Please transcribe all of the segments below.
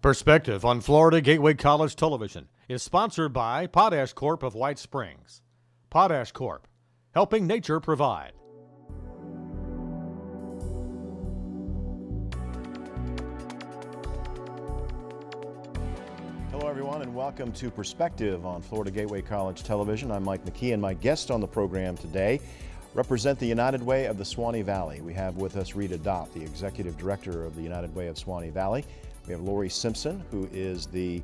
Perspective on Florida Gateway College Television is sponsored by Potash Corp of White Springs. Potash Corp, helping nature provide. Hello everyone and welcome to Perspective on Florida Gateway College Television. I'm Mike McKee and my guest on the program today represent the United Way of the Suwannee Valley. We have with us Rita Dopp, the Executive Director of the United Way of Suwannee Valley. We have Lori Simpson, who is the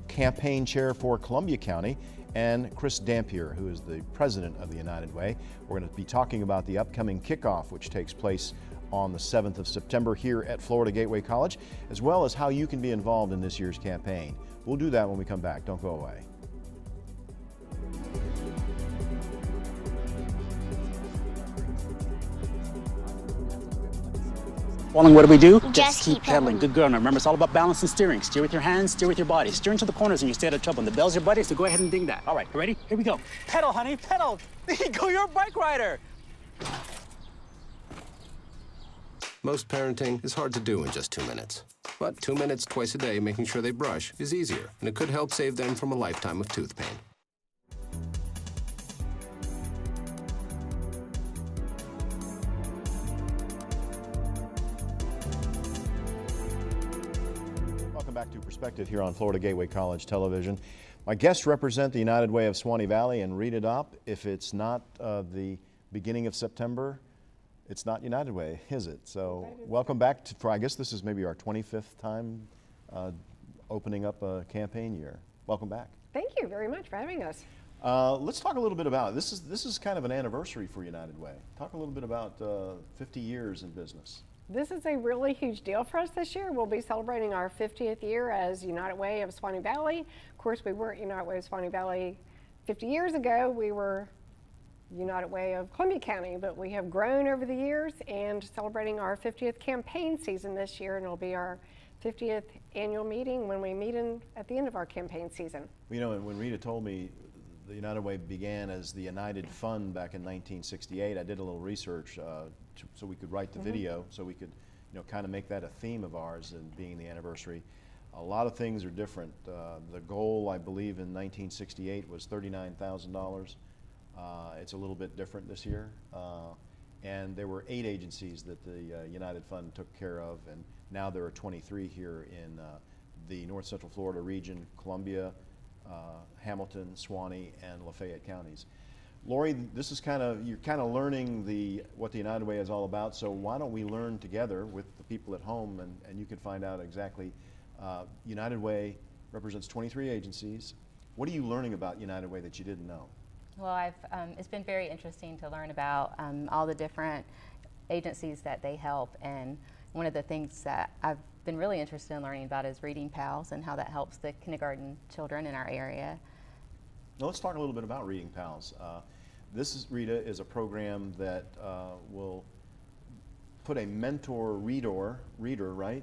campaign chair for Columbia County, and Chris Dampier, who is the president of the United Way. We're going to be talking about the upcoming Kickoff, which takes place on the 7th of September here at Florida Gateway College, as well as how you can be involved in this year's campaign. We'll do that when we come back. Don't go away. Falling, what do? Just keep pedaling. Good girl. Now remember, it's all about balance and steering. Steer with your hands, steer with your body. Steer into the corners and you stay out of trouble. And the bell's your buddy, so go ahead and ding that. All right, you ready? Here we go. Pedal, honey, pedal. There you go, you're a bike rider. Most parenting is hard to do in just 2 minutes. But 2 minutes twice a day making sure they brush is easier, and it could help save them from a lifetime of tooth pain. Welcome back to Perspective here on Florida Gateway College Television. My guests represent the United Way of Suwannee Valley, and Rita Dopp, if it's not the beginning of September, it's not United Way, is it? So welcome back for, I guess this is maybe our 25th time opening up a campaign year. Welcome back. Thank you very much for having us. Let's talk a little bit about, this is kind of an anniversary for United Way. Talk a little bit about 50 years in business. This is a really huge deal for us this year. We'll be celebrating our 50th year as United Way of Suwannee Valley. Of course, we weren't United Way of Suwannee Valley 50 years ago. We were United Way of Columbia County, but we have grown over the years and celebrating our 50th campaign season this year, and it'll be our 50th annual meeting when we meet at the end of our campaign season. You know, and when Rita told me the United Way began as the United Fund back in 1968, I did a little research so we could write the video, so we could, you know, kind of make that a theme of ours and being the anniversary. A lot of things are different. The goal, I believe, in 1968 was $39,000. It's a little bit different this year. And there were 8 agencies that the United Fund took care of, and now there are 23 here in the North Central Florida region, Columbia, Hamilton, Suwannee, and Lafayette counties. Lori, this is you're kind of learning what the United Way is all about, so why don't we learn together with the people at home, and you can find out exactly. United Way represents 23 agencies. What are you learning about United Way that you didn't know? Well, it's been very interesting to learn about all the different agencies that they help, and one of the things that I've been really interested in learning about is Reading Pals and how that helps the kindergarten children in our area. Now let's talk a little bit about Reading Pals. Rita, is a program that will put a mentor reader, right?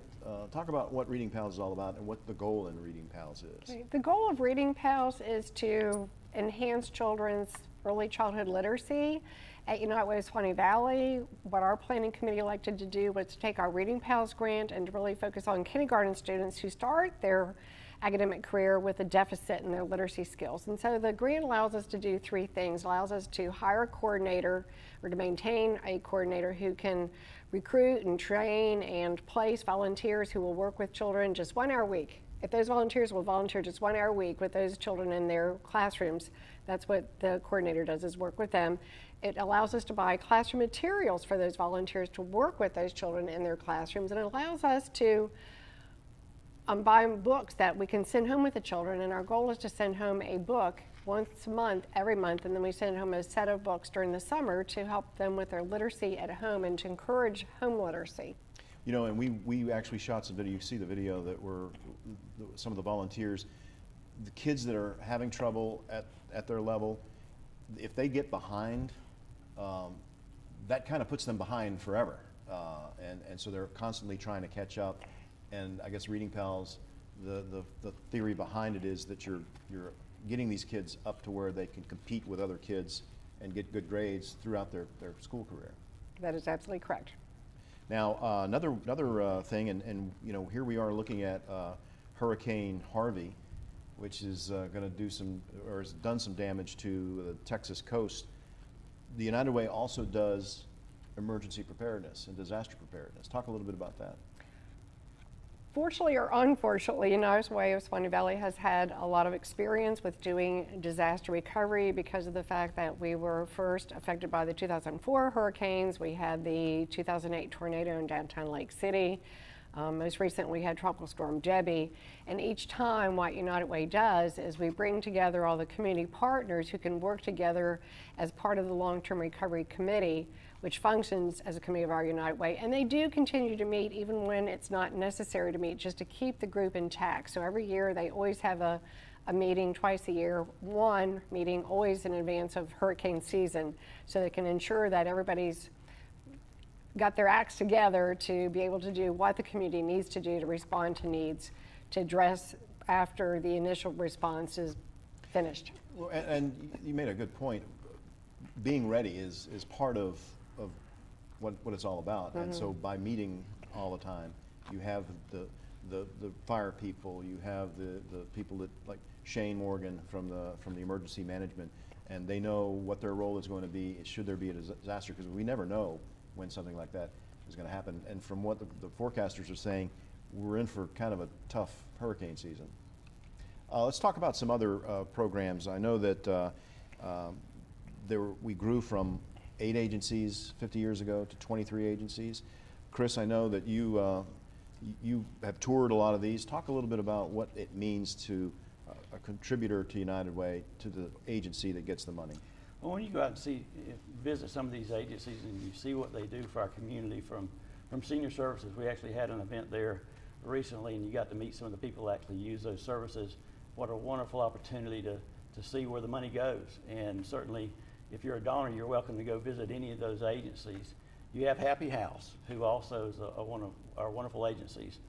Talk about what Reading Pals is all about and what the goal in Reading Pals is. Okay. The goal of Reading Pals is to enhance children's early childhood literacy. At United Way of Suwannee Valley, what our planning committee elected to do was to take our Reading Pals grant and to really focus on kindergarten students who start their academic career with a deficit in their literacy skills. And so the grant allows us to do 3 things. It allows us to hire a coordinator or to maintain a coordinator who can recruit and train and place volunteers who will work with children just 1 hour a week. If those volunteers will volunteer just 1 hour a week with those children in their classrooms, that's what the coordinator does, is work with them. It allows us to buy classroom materials for those volunteers to work with those children in their classrooms, and it allows us to buy books that we can send home with the children, and our goal is to send home a book once a month, every month, and then we send home a set of books during the summer to help them with their literacy at home and to encourage home literacy. You know, and we actually shot some video. You see the video that some of the volunteers, the kids that are having trouble at their level, if they get behind, that kind of puts them behind forever. And so they're constantly trying to catch up. And I guess Reading Pals, the theory behind it is that you're getting these kids up to where they can compete with other kids and get good grades throughout their school career. That is absolutely correct. Now, another thing, and you know, here we are looking at Hurricane Harvey, which is going to do some, or has done some damage to the Texas coast. The United Way also does emergency preparedness and disaster preparedness. Talk a little bit about that. Fortunately or unfortunately, United Way of Suwannee Valley has had a lot of experience with doing disaster recovery because of the fact that we were first affected by the 2004 hurricanes. We had the 2008 tornado in downtown Lake City. Most recently, we had Tropical Storm Debbie. And each time, what United Way does is we bring together all the community partners who can work together as part of the Long-Term Recovery Committee, which functions as a committee of our United Way. And they do continue to meet even when it's not necessary to meet, just to keep the group intact. So every year, they always have a meeting twice a year, one meeting always in advance of hurricane season, so they can ensure that everybody's got their acts together to be able to do what the community needs to do to respond to needs, to address after the initial response is finished. Well, and you made a good point. Being ready is part of what it's all about. And so by meeting all the time, you have the fire people, you have the people that, like Shane Morgan from the emergency management, and they know what their role is going to be should there be a disaster, because we never know when something like that is going to happen. And from what the forecasters are saying, we're in for kind of a tough hurricane season. Let's talk about some other programs. I know that we grew from 8 agencies 50 years ago to 23 agencies. Chris, I know that you have toured a lot of these. Talk a little bit about what it means to a contributor to United Way, to the agency that gets the money. Well, when you go out and visit some of these agencies and you see what they do for our community, from senior services, we actually had an event there recently, and you got to meet some of the people that actually use those services. What a wonderful opportunity to see where the money goes. And certainly, if you're a donor, you're welcome to go visit any of those agencies. You have Happy House, who also is one of our wonderful agencies.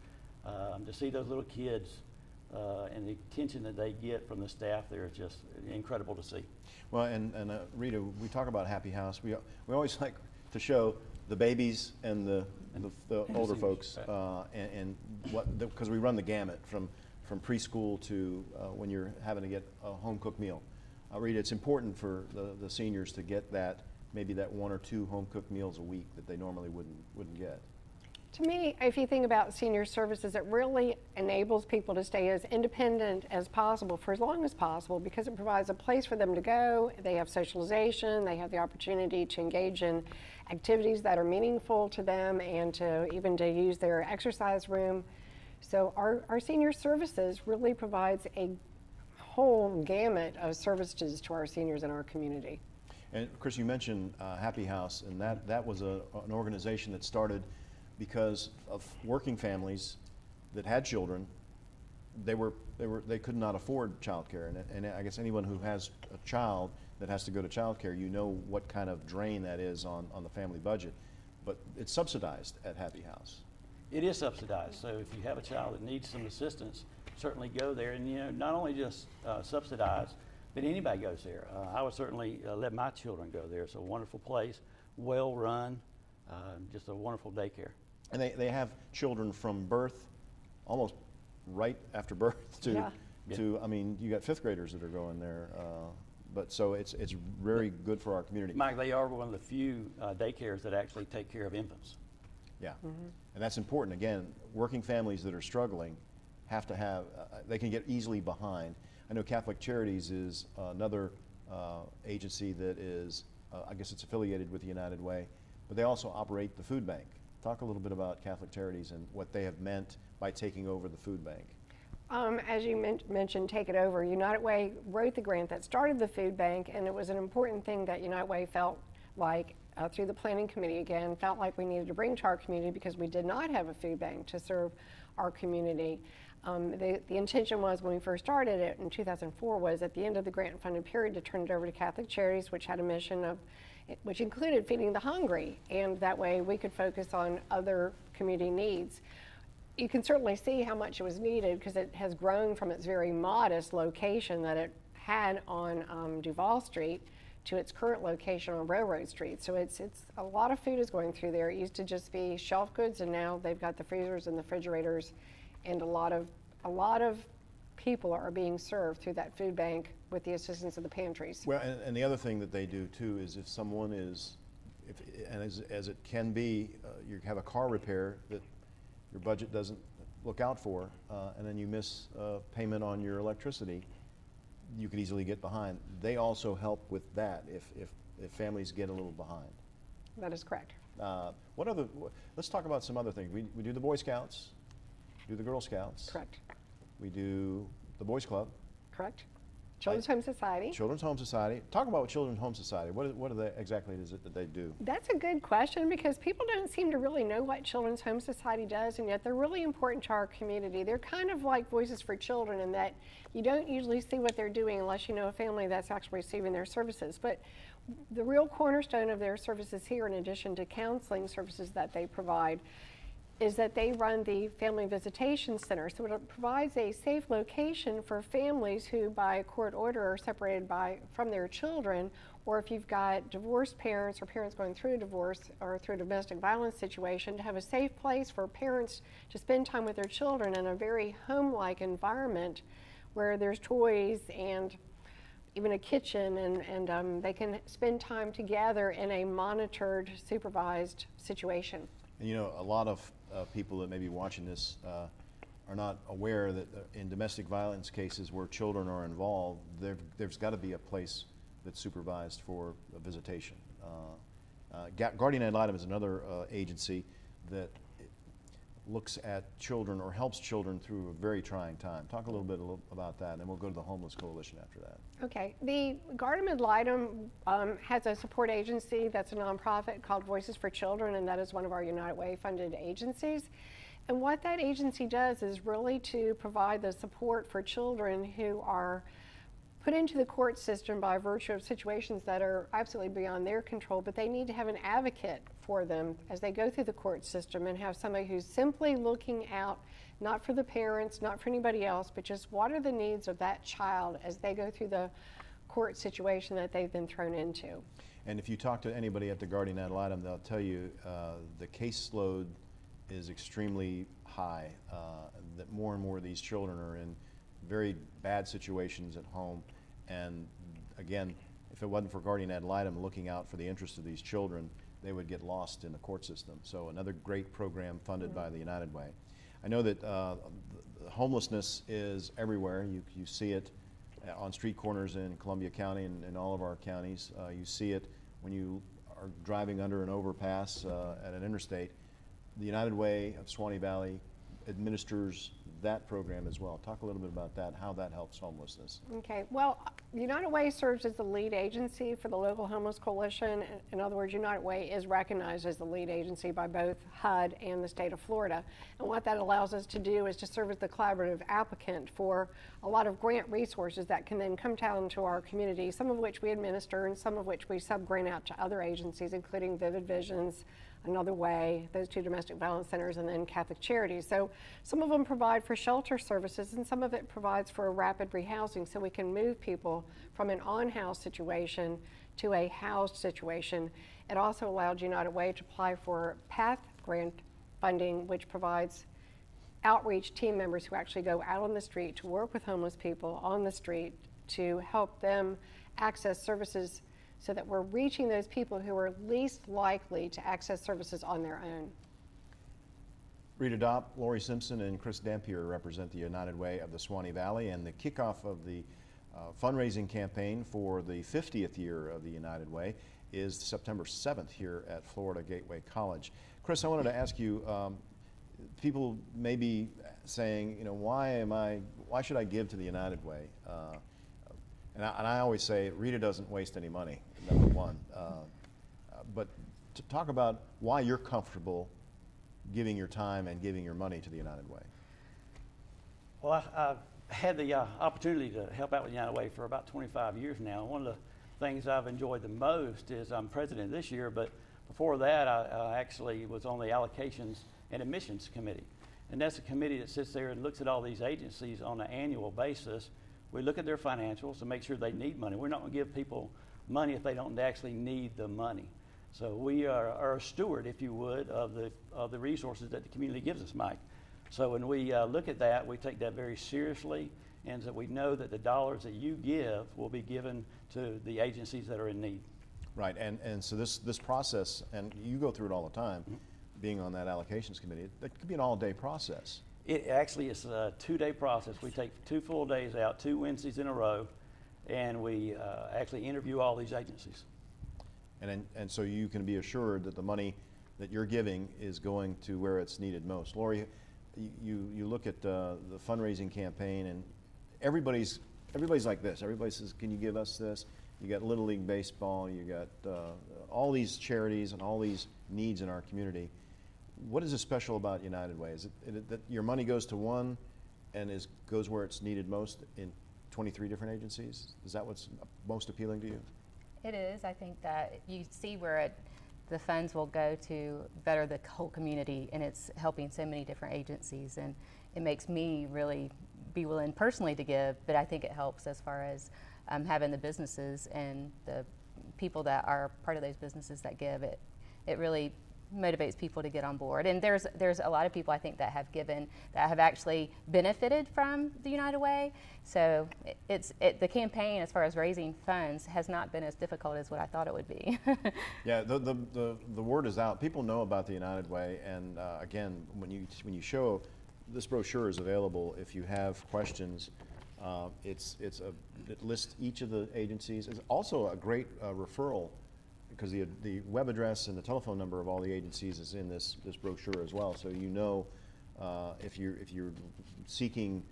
To see those little kids and the attention that they get from the staff there is just incredible to see. Well, and Rita, we talk about Happy House. We always like to show the babies and the older folks, and because we run the gamut from preschool to when you're having to get a home cooked meal. Rita, it's important for the seniors to get maybe that 1 or 2 home cooked meals a week that they normally wouldn't get. To me, if you think about senior services, it really enables people to stay as independent as possible for as long as possible, because it provides a place for them to go. They have socialization, they have the opportunity to engage in activities that are meaningful to them, and even to use their exercise room. So our senior services really provides a whole gamut of services to our seniors in our community. And Chris, you mentioned Happy House, and that was an organization that started because of working families that had children. They could not afford childcare, and I guess anyone who has a child that has to go to childcare, you know what kind of drain that is on the family budget. But it's subsidized at Happy House. It is subsidized, so if you have a child that needs some assistance, certainly go there. And not only just subsidized, but anybody goes there. I would certainly let my children go there. It's a wonderful place, well run, just a wonderful daycare. And they have children from birth, almost right after birth to I mean, you got 5th graders that are going there. But so it's very good for our community. Mike, they are one of the few daycares that actually take care of infants. Yeah, and that's important. Again, working families that are struggling have to have, they can get easily behind. I know Catholic Charities is another agency that is, I guess it's affiliated with the United Way, but they also operate the food bank. Talk a little bit about Catholic Charities and what they have meant by taking over the food bank. As you mentioned, take it over. United Way wrote the grant that started the food bank, and it was an important thing that United Way felt like, through the planning committee again, felt like we needed to bring to our community, because we did not have a food bank to serve our community. The intention was, when we first started it in 2004, was at the end of the grant funded period to turn it over to Catholic Charities, which had a mission which included feeding the hungry, and that way we could focus on other community needs. You can certainly see how much it was needed, because it has grown from its very modest location that it had on Duval Street to its current location on Railroad Street. So it's a lot of food is going through there. It used to just be shelf goods, and now they've got the freezers and the refrigerators and a lot of a lot of people are being served through that food bank with the assistance of the pantries. Well, and the other thing that they do too is if someone is, and as it can be, you have a car repair that your budget doesn't look out for, and then you miss payment on your electricity, you could easily get behind. They also help with that if families get a little behind. That is correct. Let's talk about some other things. We do the Boy Scouts, do the Girl Scouts. Correct. We do the Boys Club. Correct. Children's Home Society. Children's Home Society. Talk about Children's Home Society. What are they exactly is it that they do? That's a good question because people don't seem to really know what Children's Home Society does, and yet they're really important to our community. They're kind of like Voices for Children in that you don't usually see what they're doing unless you know a family that's actually receiving their services. But the real cornerstone of their services here, in addition to counseling services that they provide, is that they run the Family Visitation Center. So it provides a safe location for families who by court order are separated from their children, or if you've got divorced parents or parents going through a divorce or through a domestic violence situation, to have a safe place for parents to spend time with their children in a very home-like environment where there's toys and even a kitchen, and they can spend time together in a monitored, supervised situation. And you know, a lot of people that may be watching this are not aware that in domestic violence cases where children are involved, there's got to be a place that's supervised for a visitation. Guardian Ad Litem is another agency that looks at children or helps children through a very trying time. Talk a little bit about that, and then we'll go to the Homeless Coalition after that. Okay, the Guardian Ad Litem has a support agency that's a nonprofit called Voices for Children, and that is one of our United Way funded agencies. And what that agency does is really to provide the support for children who are put into the court system by virtue of situations that are absolutely beyond their control, but they need to have an advocate for them as they go through the court system, and have somebody who's simply looking out, not for the parents, not for anybody else, but just what are the needs of that child as they go through the court situation that they've been thrown into. And if you talk to anybody at the Guardian Ad Litem, they'll tell you the caseload is extremely high, that more and more of these children are in very bad situations at home. And again, if it wasn't for Guardian Ad Litem looking out for the interests of these children, they would get lost in the court system. So another great program funded by the United Way. I know that homelessness is everywhere. You see it on street corners in Columbia County and in all of our counties. You see it when you are driving under an overpass at an interstate. The United Way of Suwannee Valley administers that program as well. Talk a little bit about that, how that helps homelessness. Okay, well, United Way serves as the lead agency for the local homeless coalition. In other words, United Way is recognized as the lead agency by both HUD and the state of Florida. And what that allows us to do is to serve as the collaborative applicant for a lot of grant resources that can then come down to our community, some of which we administer and some of which we sub-grant out to other agencies, including Vivid Visions, Another Way, those two domestic violence centers, and then Catholic Charities. So some of them provide for shelter services, and some of it provides for rapid rehousing, so we can move people from an on-house situation to a housed situation. It also allowed United Way to apply for PATH grant funding, which provides outreach team members who actually go out on the street to work with homeless people on the street to help them access services, so that we're reaching those people who are least likely to access services on their own. Rita Dopp, Lori Simpson, and Chris Dampier represent the United Way of the Suwannee Valley, and the kickoff of the fundraising campaign for the 50th year of the United Way is September 7th here at Florida Gateway College. Chris, I wanted to ask you, people may be saying, you know, why should I give to the United Way? And I always say Rita doesn't waste any money, number one. But to talk about why you're comfortable giving your time and giving your money to the United Way. Well, I've had the opportunity to help out with the United Way for about 25 years now. One of the things I've enjoyed the most is I'm president this year, but before that I actually was on the Allocations and Admissions Committee. And that's a committee that sits there and looks at all these agencies on an annual basis. We look at their financials to make sure they need money. We're not going to give people money if they don't actually need the money. So we are a steward, if you would, of the resources that the community gives us, Mike. So when we look at that, we take that very seriously, and that we know that the dollars that you give will be given to the agencies that are in need. Right, and so this process, and you go through it all the time, being on that allocations committee, that could be an all-day process. It actually is a 2-day process. We take 2 full days out, 2 Wednesdays in a row, and we actually interview all these agencies. And so you can be assured that the money that you're giving is going to where it's needed most. Lori, you look at the fundraising campaign, and everybody's like this. Everybody says, can you give us this? You got Little League Baseball, you got all these charities and all these needs in our community. What is special about United Way? Is it that your money goes to one and goes where it's needed most in 23 different agencies? Is that what's most appealing to you? It is. I think that you see where the funds will go to better the whole community, and it's helping so many different agencies, and it makes me really be willing personally to give, but I think it helps as far as having the businesses and the people that are part of those businesses that give. It really motivates people to get on board, and there's a lot of people I think that have given that have actually benefited from the United Way. So the campaign as far as raising funds has not been as difficult as what I thought it would be. Yeah, the word is out. People know about the United Way, and again, when you show, this brochure is available if you have questions. It lists each of the agencies. It's also a great referral, because the web address and the telephone number of all the agencies is in this brochure as well. So you know if you're seeking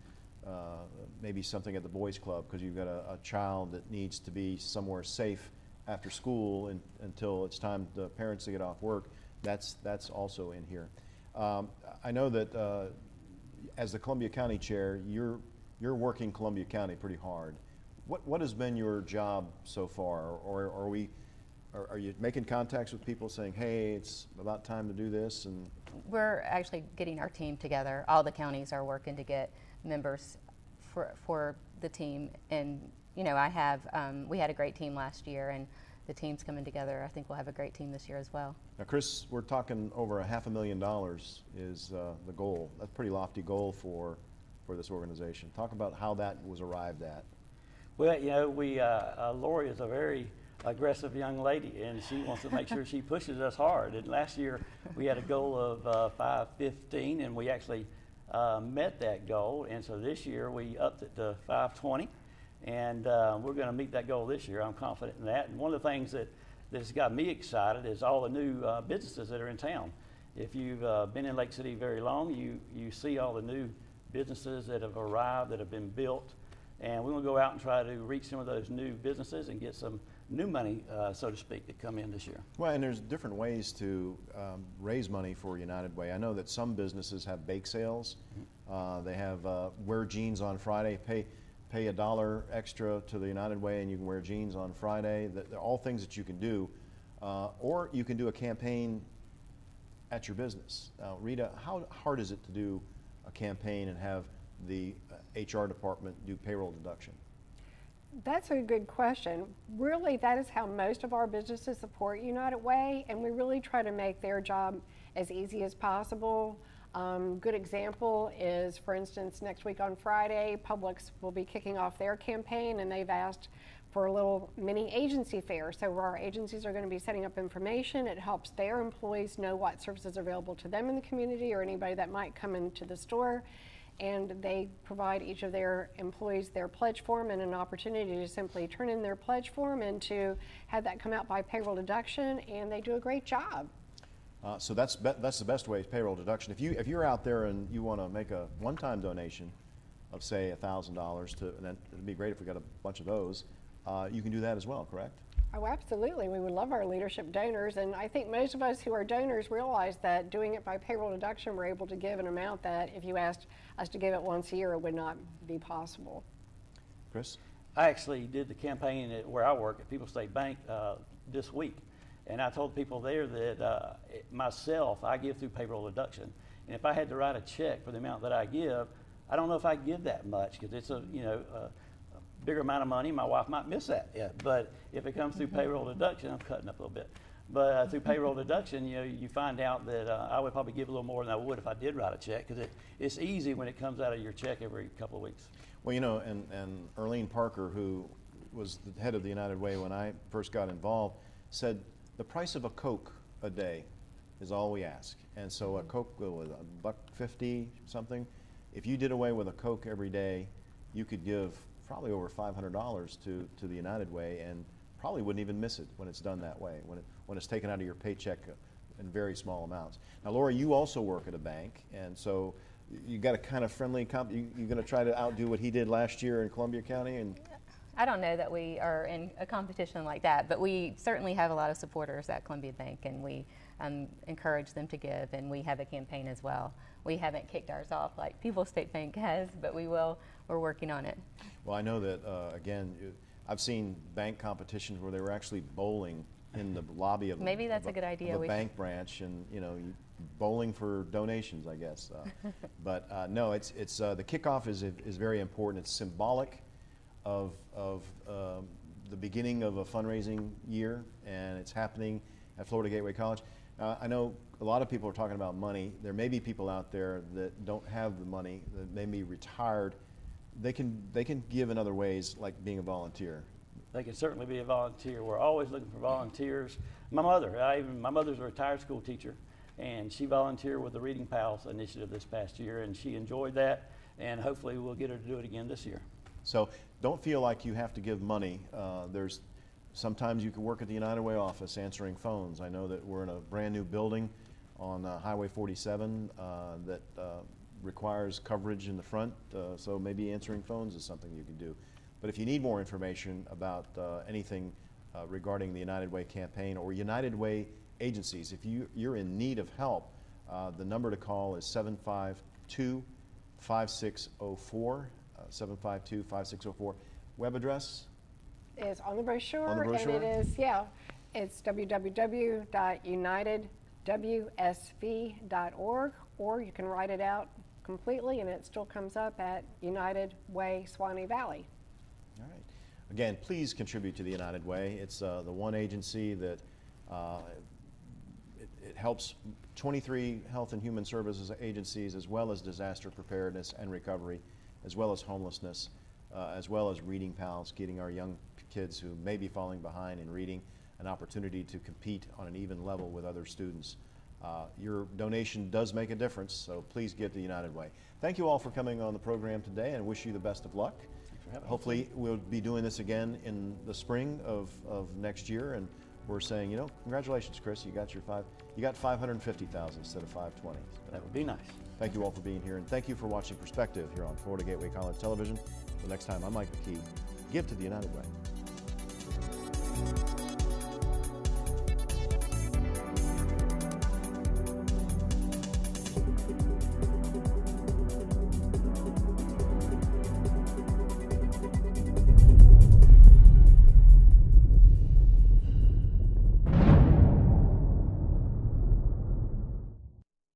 maybe something at the Boys Club because you've got a child that needs to be somewhere safe after school until it's time the parents to get off work, that's also in here. I know that as the Columbia County Chair, you're working Columbia County pretty hard. What has been your job so far, or are you making contacts with people saying, hey, it's about time to do this? And we're actually getting our team together. All the counties are working to get members for the team, and I have we had a great team last year, and the team's coming together. I think we'll have a great team this year as well. Now, Chris, we're talking over $500,000 is the goal. That's a pretty lofty goal for this organization. Talk about how that was arrived at. Well, Lori is a very aggressive young lady, and she wants to make sure she pushes us hard. And last year we had a goal of 515, and we actually met that goal. And so this year we upped it to 520, and we're going to meet that goal this year. I'm confident in that. And one of the things that's got me excited is all the new businesses that are in town. If you've been in Lake City very long, you see all the new businesses that have arrived, that have been built, and we want to go out and try to reach some of those new businesses and get some new money, so to speak, to come in this year. Well, and there's different ways to raise money for United Way. I know that some businesses have bake sales. They have wear jeans on Friday, pay $1 extra to the United Way, and you can wear jeans on Friday. They're all things that you can do, or you can do a campaign at your business. Rita, how hard is it to do a campaign and have the HR department do payroll deduction? That's a good question. Really, that is how most of our businesses support United Way, and we really try to make their job as easy as possible. Good example is, for instance, next week on Friday, Publix will be kicking off their campaign, and they've asked for a little mini agency fair. So where our agencies are going to be setting up information, it helps their employees know what services are available to them in the community or anybody that might come into the store. And they provide each of their employees their pledge form and an opportunity to simply turn in their pledge form and to have that come out by payroll deduction, and they do a great job. So that's the best way is payroll deduction. If you're out there and you want to make a one-time donation of say $1,000 and then it'd be great if we got a bunch of those, you can do that as well, correct? Oh, absolutely. We would love our leadership donors, and I think most of us who are donors realize that doing it by payroll deduction, we're able to give an amount that if you asked us to give it once a year, it would not be possible. Chris? I actually did the campaign at where I work at People's State Bank this week, and I told people there that myself, I give through payroll deduction, and if I had to write a check for the amount that I give, I don't know if I give that much because it's a bigger amount of money. My wife might miss that, but if it comes through payroll deduction, I'm cutting up a little bit. But through payroll deduction, you find out that I would probably give a little more than I would if I did write a check, because it's easy when it comes out of your check every couple of weeks. Well, and Earlene Parker, who was the head of the United Way when I first got involved, said the price of a Coke a day is all we ask. And so a Coke was $1.50 something. If you did away with a Coke every day, you could give probably over $500 to the United Way, and probably wouldn't even miss it when it's done that way, when it's taken out of your paycheck in very small amounts. Now, Laura, you also work at a bank, and so you got a kind of friendly you're going to try to outdo what he did last year in Columbia County? And I don't know that we are in a competition like that, but we certainly have a lot of supporters at Columbia Bank, and we encourage them to give, and we have a campaign as well. We haven't kicked ours off like People's State Bank has, but we will. We're working on it. Well, I know that, again, I've seen bank competitions where they were actually bowling in the lobby of Maybe that's a good idea. Of a bank branch, and bowling for donations, I guess. But no, it's the kickoff is very important. It's symbolic of the beginning of a fundraising year, and it's happening at Florida Gateway College. I know a lot of people are talking about money. There may be people out there that don't have the money, that may be retired. They can give in other ways, like being a volunteer. They can certainly be a volunteer. We're always looking for volunteers. My mother's a retired school teacher, and she volunteered with the Reading Pals initiative this past year, and she enjoyed that, and hopefully we'll get her to do it again this year. So don't feel like you have to give money. Sometimes you can work at the United Way office answering phones. I know that we're in a brand new building on Highway 47 that requires coverage in the front, so maybe answering phones is something you can do. But if you need more information about anything regarding the United Way campaign or United Way agencies, if you're in need of help, the number to call is 752-5604, 752-5604. Web address? Is on the brochure. On the brochure? And it is, it's www.unitedwsv.org, or you can write it out completely and it still comes up at United Way, Suwannee Valley. All right. Again, please contribute to the United Way. It's the one agency that it helps 23 health and human services agencies, as well as disaster preparedness and recovery, as well as homelessness, as well as Reading Pals, getting our young kids who may be falling behind in reading an opportunity to compete on an even level with other students. Your donation does make a difference, so please give the United Way. Thank you all for coming on the program today, and wish you the best of luck. Hopefully we'll be doing this again in the spring of next year, and we're saying, congratulations, Chris, you got 550,000 instead of 520. That would be nice. Thank you all for being here, and thank you for watching Perspective here on Florida Gateway College Television. Until next time, I'm Mike McKee. Give to the United Way.